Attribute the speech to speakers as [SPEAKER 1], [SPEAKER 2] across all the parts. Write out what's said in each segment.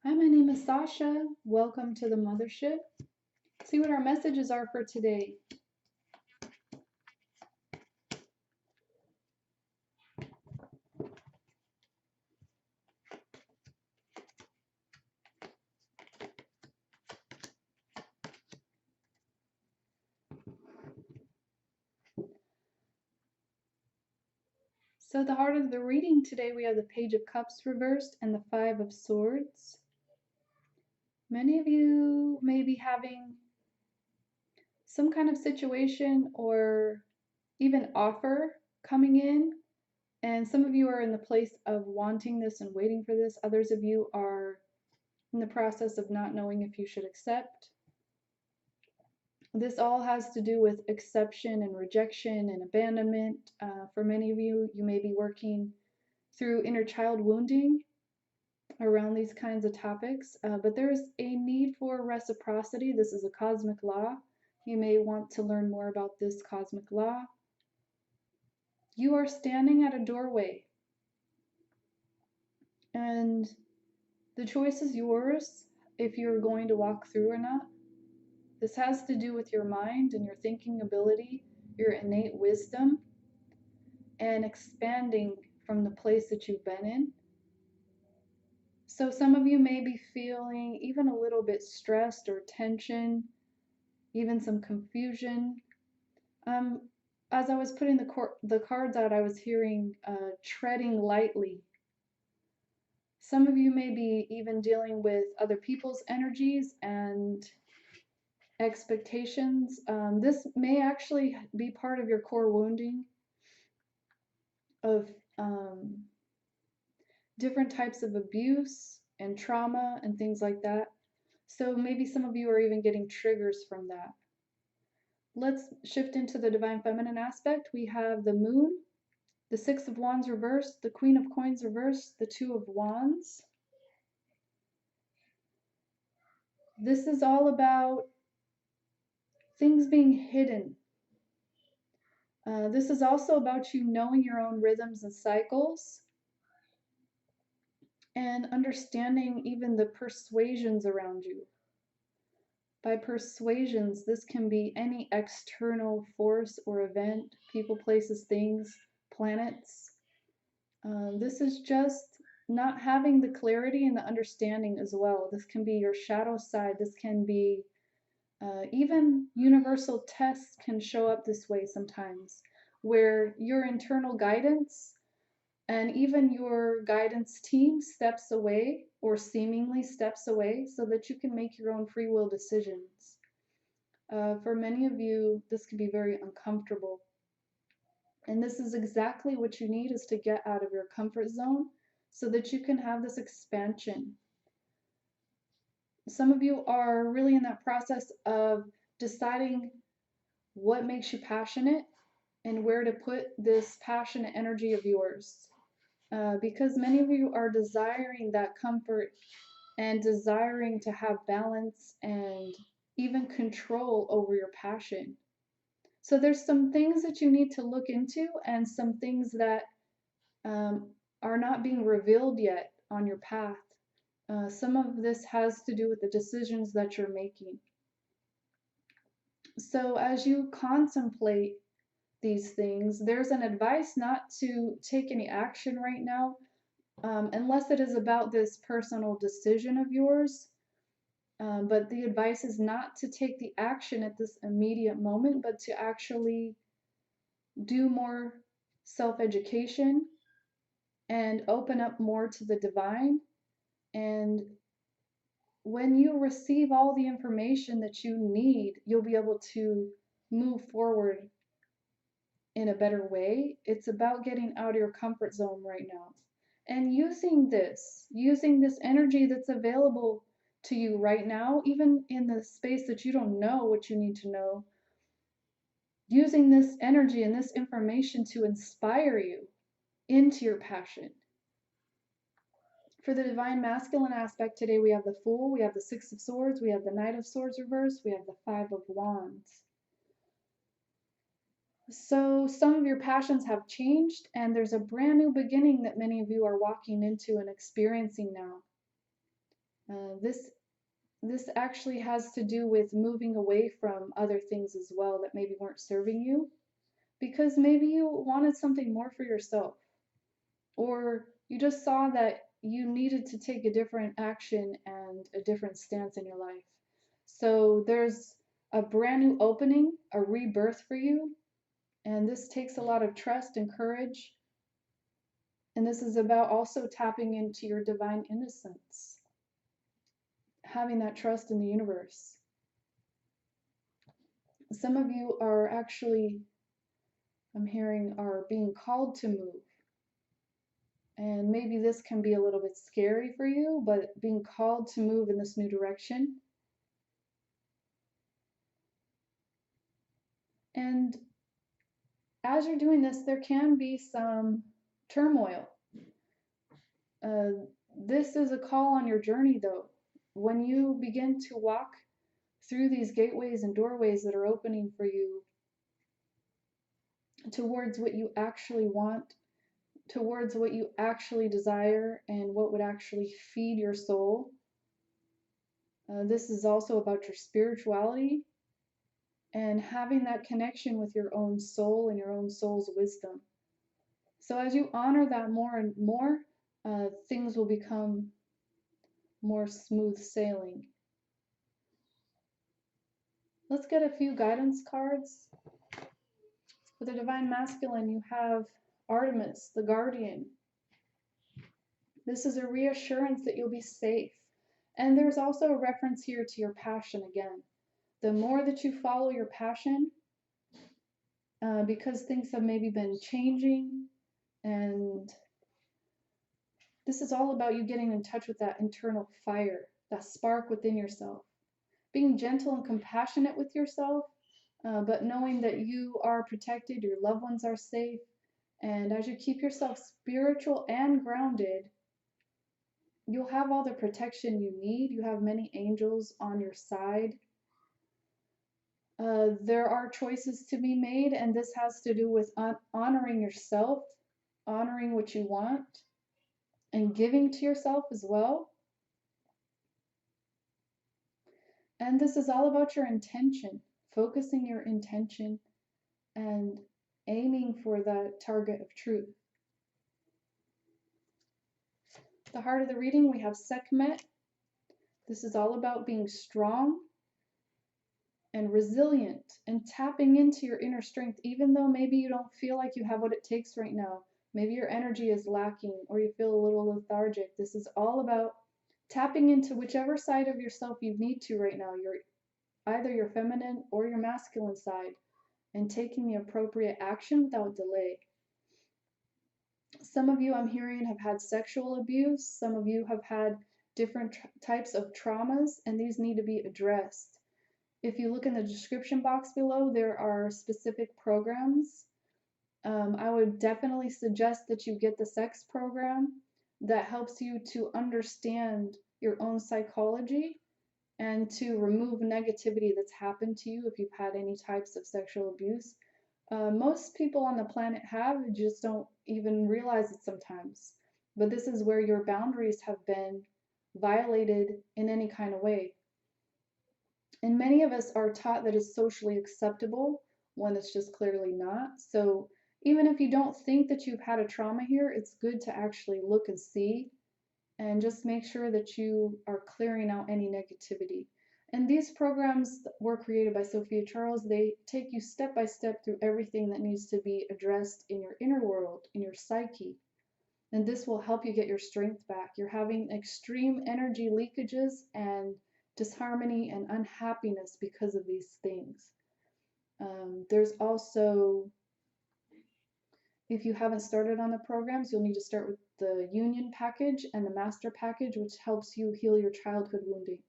[SPEAKER 1] Hi, my name is Sasha. Welcome to the Mothership. See what our messages are for today. So, the heart of the reading today, we have the Page of Cups reversed and the Five of Swords. Many of you may be having some kind of situation or even offer coming in, and some of you are in the place of wanting this and waiting for this. Others of you are in the process of not knowing if you should accept. This all has to do with exception and rejection and abandonment. For many of you, you may be working through inner child wounding around these kinds of topics, but there's a need for reciprocity. This is a cosmic law. You may want to learn more about this cosmic law. You are standing at a doorway, and the choice is yours if you're going to walk through or not. This has to do with your mind and your thinking ability, your innate wisdom, and expanding from the place that you've been in. So some of you may be feeling even a little bit stressed or tension, even some confusion. As I was putting the cards out, I was hearing treading lightly. Some of you may be even dealing with other people's energies and expectations. This may actually be part of your core wounding of different types of abuse and trauma and things like that. So maybe some of you are even getting triggers from that. Let's shift into the divine feminine aspect. We have the moon, the Six of Wands reversed, the Queen of Coins reversed, the Two of Wands. This is all about things being hidden. This is also about you knowing your own rhythms and cycles and understanding even the persuasions around you. By persuasions, this can be any external force or event, people, places, things, planets. This is just not having the clarity and the understanding as well. This can be your shadow side. This can be even universal tests can show up this way sometimes, where your internal guidance and even your guidance team steps away or seemingly steps away so that you can make your own free will decisions. For many of you, this can be very uncomfortable. And this is exactly what you need, is to get out of your comfort zone so that you can have this expansion. Some of you are really in that process of deciding what makes you passionate and where to put this passionate energy of yours. Because many of you are desiring that comfort and desiring to have balance and even control over your passion. So there's some things that you need to look into and some things that are not being revealed yet on your path. Some of this has to do with the decisions that you're making. So as you contemplate these things, there's an advice not to take any action right now, unless it is about this personal decision of yours. But the advice is not to take the action at this immediate moment, but to actually do more self-education and open up more to the divine. And when you receive all the information that you need, you'll be able to move forward in a better way. It's about getting out of your comfort zone right now and using this energy that's available to you right now, even in the space that you don't know what you need to know, using this energy and this information to inspire you into your passion. For the divine masculine aspect today, we have the Fool, we have the Six of Swords, we have the Knight of Swords reversed, we have the Five of Wands. So some of your passions have changed, and there's a brand new beginning that many of you are walking into and experiencing now. This actually has to do with moving away from other things as well that maybe weren't serving you, because maybe you wanted something more for yourself, or you just saw that you needed to take a different action and a different stance in your life. So there's a brand new opening, a rebirth for you, and this takes a lot of trust and courage. And this is about also tapping into your divine innocence, having that trust in the universe. Some of you are actually, I'm hearing, are being called to move. And maybe this can be a little bit scary for you, but being called to move in this new direction. And as you're doing this, there can be some turmoil. This is a call on your journey, though. When you begin to walk through these gateways and doorways that are opening for you towards what you actually want, towards what you actually desire, and what would actually feed your soul. This is also about your spirituality and having that connection with your own soul and your own soul's wisdom. So as you honor that more and more, things will become more smooth sailing. Let's get a few guidance cards. For the Divine Masculine, you have Artemis, the Guardian. This is a reassurance that you'll be safe. And there's also a reference here to your passion again. The more that you follow your passion, because things have maybe been changing, and this is all about you getting in touch with that internal fire, that spark within yourself. Being gentle and compassionate with yourself, but knowing that you are protected, your loved ones are safe, and as you keep yourself spiritual and grounded, you'll have all the protection you need. You have many angels on your side. There are choices to be made, and this has to do with honoring yourself, honoring what you want, and giving to yourself as well. And this is all about your intention, focusing your intention and aiming for that target of truth. The heart of the reading, we have Sekhmet. This is all about being strong and resilient and tapping into your inner strength, even though maybe you don't feel like you have what it takes right now. Maybe your energy is lacking or you feel a little lethargic. This is all about tapping into whichever side of yourself you need to right now, either your feminine or your masculine side, and taking the appropriate action without delay. Some of you, I'm hearing, have had sexual abuse. Some of you have had different types of traumas, and these need to be addressed. If you look in the description box below, there are specific programs. I would definitely suggest that you get the sex program that helps you to understand your own psychology and to remove negativity that's happened to you if you've had any types of sexual abuse. Most people on the planet have, just don't even realize it sometimes. But this is where your boundaries have been violated in any kind of way. And many of us are taught that it's socially acceptable when it's just clearly not. So even if you don't think that you've had a trauma here, it's good to actually look and see and just make sure that you are clearing out any negativity. And these programs were created by Sophia Charles. They take you step by step through everything that needs to be addressed in your inner world, in your psyche. And this will help you get your strength back. You're having extreme energy leakages and disharmony and unhappiness because of these things. There's also, if you haven't started on the programs, you'll need to start with the Union package and the Master package, which helps you heal your childhood wounding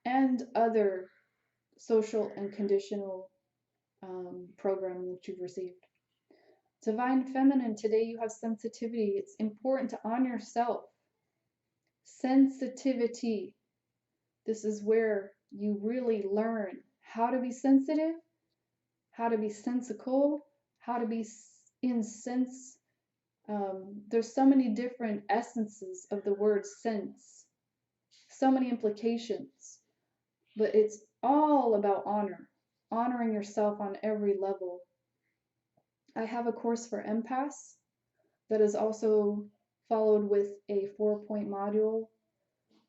[SPEAKER 1] and other social and conditional programming that you've received. Divine Feminine, today you have sensitivity. It's important to honor yourself. Sensitivity. This is where you really learn how to be sensitive, how to be sensical, how to be in sense. There's so many different essences of the word sense. so many implications, but it's all about honoring yourself on every level. I have a course for empaths that is also followed with a 4-point module,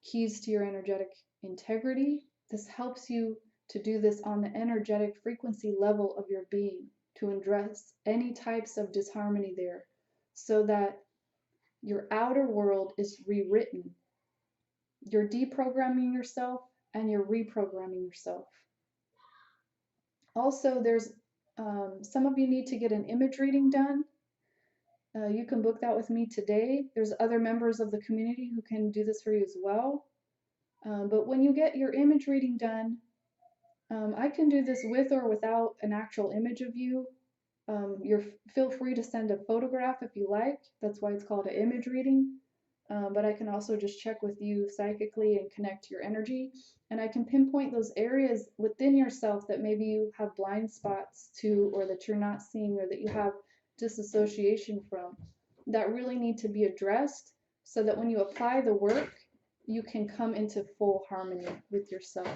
[SPEAKER 1] Keys to Your Energetic Integrity. This helps you to do this on the energetic frequency level of your being, to address any types of disharmony there, so that your outer world is rewritten. You're deprogramming yourself and you're reprogramming yourself. Also, there's some of you need to get an image reading done. You can book that with me today. There's other members of the community who can do this for you as well. But when you get your image reading done, I can do this with or without an actual image of you. Feel free to send a photograph if you like. That's why it's called an image reading. But I can also just check with you psychically and connect to your energy. And I can pinpoint those areas within yourself that maybe you have blind spots to, or that you're not seeing, or that you have disassociation from, that really need to be addressed, so that when you apply the work, you can come into full harmony with yourself.